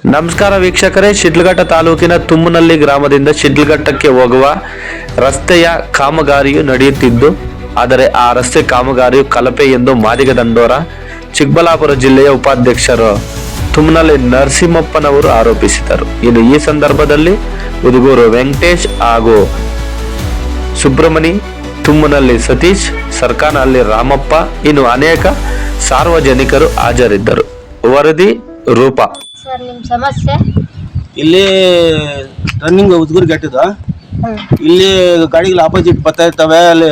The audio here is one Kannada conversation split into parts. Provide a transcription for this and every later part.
ನಮಸ್ಕಾರ ವೀಕ್ಷಕರೇ, ಶಿಡ್ಲಘಟ್ಟ ತಾಲೂಕಿನ ತುಮ್ಮನಹಳ್ಳಿ ಗ್ರಾಮದಿಂದ ಶಿಡ್ಲಘಟ್ಟಕ್ಕೆ ಹೋಗುವ ರಸ್ತೆಯ ಕಾಮಗಾರಿಯು ನಡೆಯುತ್ತಿದ್ದು, ಆದರೆ ಆ ರಸ್ತೆ ಕಾಮಗಾರಿಯು ಕಳಪೆ ಎಂದು ಮಾದಿಗ ದಂಡೋರ ಚಿಕ್ಕಬಳ್ಳಾಪುರ ಜಿಲ್ಲೆಯ ಉಪಾಧ್ಯಕ್ಷರು ತುಮ್ಮನಹಳ್ಳಿ ನರಸಿಂಹಪ್ಪನವರು ಆರೋಪಿಸಿದರು. ಇನ್ನು ಈ ಸಂದರ್ಭದಲ್ಲಿ ಉದುಗೂರು ವೆಂಕಟೇಶ್ ಹಾಗೂ ಸುಬ್ರಹ್ಮಣಿ, ತುಮ್ಮನಹಳ್ಳಿ ಸತೀಶ್, ಸರ್ಕಾನಹಳ್ಳಿ ರಾಮಪ್ಪ ಇನ್ನು ಅನೇಕ ಸಾರ್ವಜನಿಕರು ಹಾಜರಿದ್ದರು. ವರದಿ ರೂಪ. ಸರ್, ನಿಮ್ಮ ಸಮಸ್ಯೆ ಇಲ್ಲಿ ರನ್ನಿಂಗ್ ಉದ್ಗುರ್ ಗೆಟ್ಟಿದ ಇಲ್ಲಿ ಗಾಡಿಗಳು ಆಪೋಸಿಟ್ ಬರ್ತಾ ಇರ್ತವೆ. ಅಲ್ಲಿ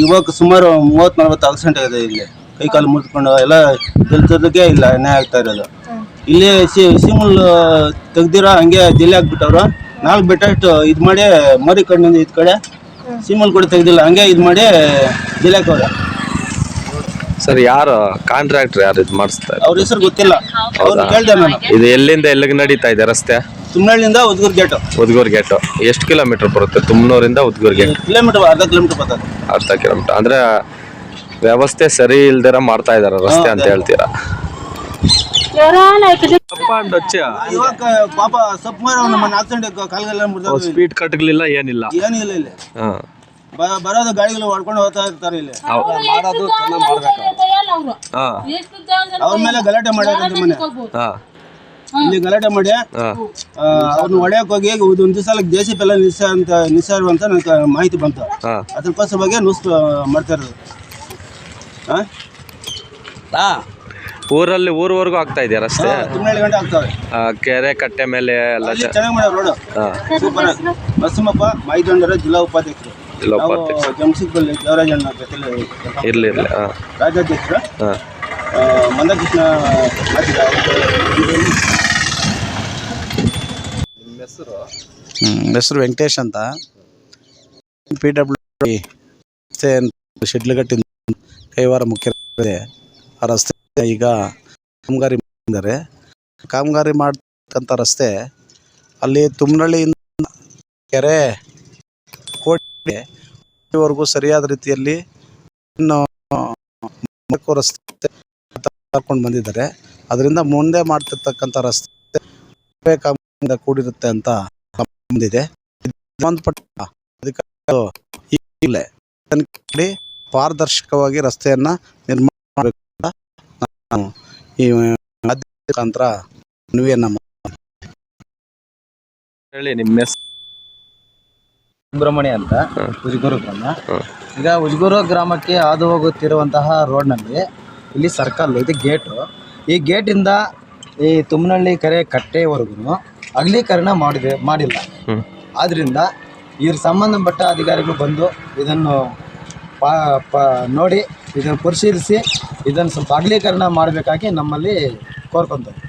ಇವಾಗ ಸುಮಾರು 30-40 ಆಕ್ಸಿಡೆಂಟ್ ಆಗಿದೆ. ಇಲ್ಲಿ ಕೈ ಕಾಲು ಮುರಿದುಕೊಂಡು ಎಲ್ಲ ನಿಲ್ಸೋದಕ್ಕೆ ಇಲ್ಲ ನ್ಯಾಯ ಆಗ್ತಾ ಇರೋದು. ಇಲ್ಲಿ ಸಿಮುಲ್ ತೆಗ್ದಿರೋ ಹಂಗೆ ಜಿಲ್ಲೆ ಹಾಕ್ಬಿಟ್ಟವ್ರು. 4 ಬೆಟ್ಟ ಅಷ್ಟು ಇದು ಮಾಡಿ ಮರಿ ಕಣ್ಣಿಂದ ಇದು ಕಡೆ ಸಿಮುಲ್ ಕೂಡ ತೆಗ್ದಿಲ್ಲ, ಹಂಗೆ ಇದು ಮಾಡಿ ಜಿಲ್ಲೆ ಹಾಕವ್ರೆ. ಸರ್, ಯಾರು ಕಾಂಟ್ರಾಕ್ಟರ್ ಯಾರು ಇದು ಮಾಡಿಸ್ತಾರೆ? ಅವ್ರ ಹೆಸರು ಗೊತ್ತಿಲ್ಲ. ಅವ್ರು ಕೇಳ್ದೆ ನಾನು. ಇದು ಎಲ್ಲಿಂದ ಎಲ್ಲಿಗೆ ನಡೀತಾ ಇದೆ ರಸ್ತೆ? ತುಮ್ಮನಹಳ್ಳಿಯಿಂದ ಉದ್ಗೂರ್ ಗೇಟು. ಉದ್ಗೂರ್ ಗೇಟು ಎಷ್ಟು ಕಿಲೋಮೀಟರ್ ಬರುತ್ತೆ? ತುಮ್ಮನೂರಿಂದ ಉದ್ಗೂರ್ ಗೇಟ್ ಕಿಲೋಮೀಟರ್, ಅರ್ಧ ಕಿಲೋಮೀಟರ್ ಬರ್ತದೆ. ಅರ್ಧ ಕಿಲೋಮೀಟರ್ ಅಂದ್ರೆ ವ್ಯವಸ್ಥೆ ಸರಿ ಇಲ್ದಿರ ಮಾಡ್ತಾ ಇದಾರೆ ರಸ್ತೆ ಅಂತ ಹೇಳ್ತೀರಾ? ಇವಾಗ ಪಾಪ ಸಪ್ ಮಾರ ನಮ್ಮ ಆಕ್ಸಿಡೆಂಟ್ ಕಾಲ್ಗೆಲ್ಲ ಮುರಿದ. ಸ್ಪೀಡ್ ಕಟ್ಗಳಿಲ್ಲ, ಏನಿಲ್ಲ. ಏನಿಲ್ಲ ಇಲ್ಲಿ. ಬರೋದು ಗಾಡಿಗಳು ಹೊಡ್ಕೊಂಡು ಹೋಗ್ತಾ ಇರ್ತಾರೆ. ಇಲ್ಲಿ ಅವ್ರ ಮೇಲೆ ಗಲಾಟೆ ಮಾಡ್ಯಾರಂತ ಮನೆ. ಇಲ್ಲಿ ಗಲಾಟೆ ಮಾಡಿ ಅವ್ರನ್ನ ಹೊಡೆಯಕ್ ಹೋಗಿ ಒಂದು ದಿವಸ JCB ಎಲ್ಲ ನಿಸ್ಸಾರ ಅಂತ ನನಗೆ ಮಾಹಿತಿ ಬಂತು. ಅದಕ್ಕೋಸ್ಕರ ಬಗ್ಗೆ ನ್ಯೂಸ್ ಮಾಡ್ತಾ ಇರೋದು. ಊರಲ್ಲಿ ಊರ್ವರೆಗೂ ಆಗ್ತಾ ಇದೆಯಾ ರಸ್ತೆ? ತುಮ್ಮನಹಳ್ಳಿ ಗಂಟೆ ಆಗ್ತವೆ. ಕೆರೆ ಕಟ್ಟೆ ಮೇಲೆ ಎಲ್ಲ ಚೆನ್ನಾಗಿ ಮಾಡ್ಯಾರ ರೋಡ್. ಸೂಪರ್. ನರಸಿಂಹಪ್ಪ, ಮಾದಿಗರ ಜಿಲ್ಲಾ ಉಪಾಧ್ಯಕ್ಷರು. ಜಮಸಿಕಲ್ಲಿ ದೇವರಾಜಣ್ಣ ಇರ್ಲಿ ರಾಜ್ಯಾಧ್ಯಕ್ಷರು ಮಂದಕೃಷ್ಣ. ಹೆಸರು ವೆಂಕಟೇಶ್ ಅಂತ. PWD ಶಿಡ್ಲಘಟ್ಟಿಂದ ಕೈವಾರ ಮುಖ್ಯ ರಸ್ತೆ. ಆ ರಸ್ತೆ ಈಗ ಕಾಮಗಾರಿ ಮಾಡಿದ್ದಾರೆ. ಕಾಮಗಾರಿ ಮಾಡ್ತಕ್ಕಂಥ ರಸ್ತೆ ಅಲ್ಲಿ ತುಮ್ಮನಹಳ್ಳಿಯಿಂದ ಕೆರೆ ಕೋಟೆವರೆಗೂ ಸರಿಯಾದ ರೀತಿಯಲ್ಲಿ ಇನ್ನು ರಸ್ತೆ ಕರ್ಕೊಂಡು ಬಂದಿದ್ದಾರೆ. ಅದರಿಂದ ಮುಂದೆ ಮಾಡ್ತಿರ್ತಕ್ಕಂಥ ರಸ್ತೆ ಕಾಮಗಾರಿಯಿಂದ ಕೂಡಿರುತ್ತೆ ಅಂತ ಬಂದಿದೆ. ಸಂಬಂಧಪಟ್ಟ ಅಧಿಕಾರಿಗಳು ಪಾರದರ್ಶಕವಾಗಿ ರಸ್ತೆಯನ್ನು ನಿರ್ಮಾಣ ಮಾಡಬೇಕು ಅಂತ ನಾನು ಈ ಮುಖಾಂತರ ಮನವಿಯನ್ನು ಹೇಳಿ. ನಿಮ್ಮ ಸುಬ್ರಹ್ಮಣ್ಯ ಅಂತ, ಉಜ್ಗೂರು ಗ್ರಾಮ. ಈಗ ಉಜ್ಗೂರು ಗ್ರಾಮಕ್ಕೆ ಹಾದು ಹೋಗುತ್ತಿರುವಂತಹ ರೋಡ್ನಲ್ಲಿ ಇಲ್ಲಿ ಸರ್ಕಲ್ ಇದು ಗೇಟು. ಈ ಗೇಟಿಂದ ಈ ತುಮ್ಮನಹಳ್ಳಿ ಕೆರೆ ಕಟ್ಟೆವರೆಗೂ ಅಗಲೀಕರಣ ಮಾಡಿಲ್ಲ. ಆದ್ದರಿಂದ ಇವ್ರ ಸಂಬಂಧಪಟ್ಟ ಅಧಿಕಾರಿಗಳು ಬಂದು ಇದನ್ನು ನೋಡಿ ಇದನ್ನು ಪರಿಶೀಲಿಸಿ ಇದನ್ನು ಸ್ವಲ್ಪ ಅಗಲೀಕರಣ ಮಾಡಬೇಕಾಗಿ ನಮ್ಮಲ್ಲಿ ಕೋರ್ಕೊಂತಾರೆ.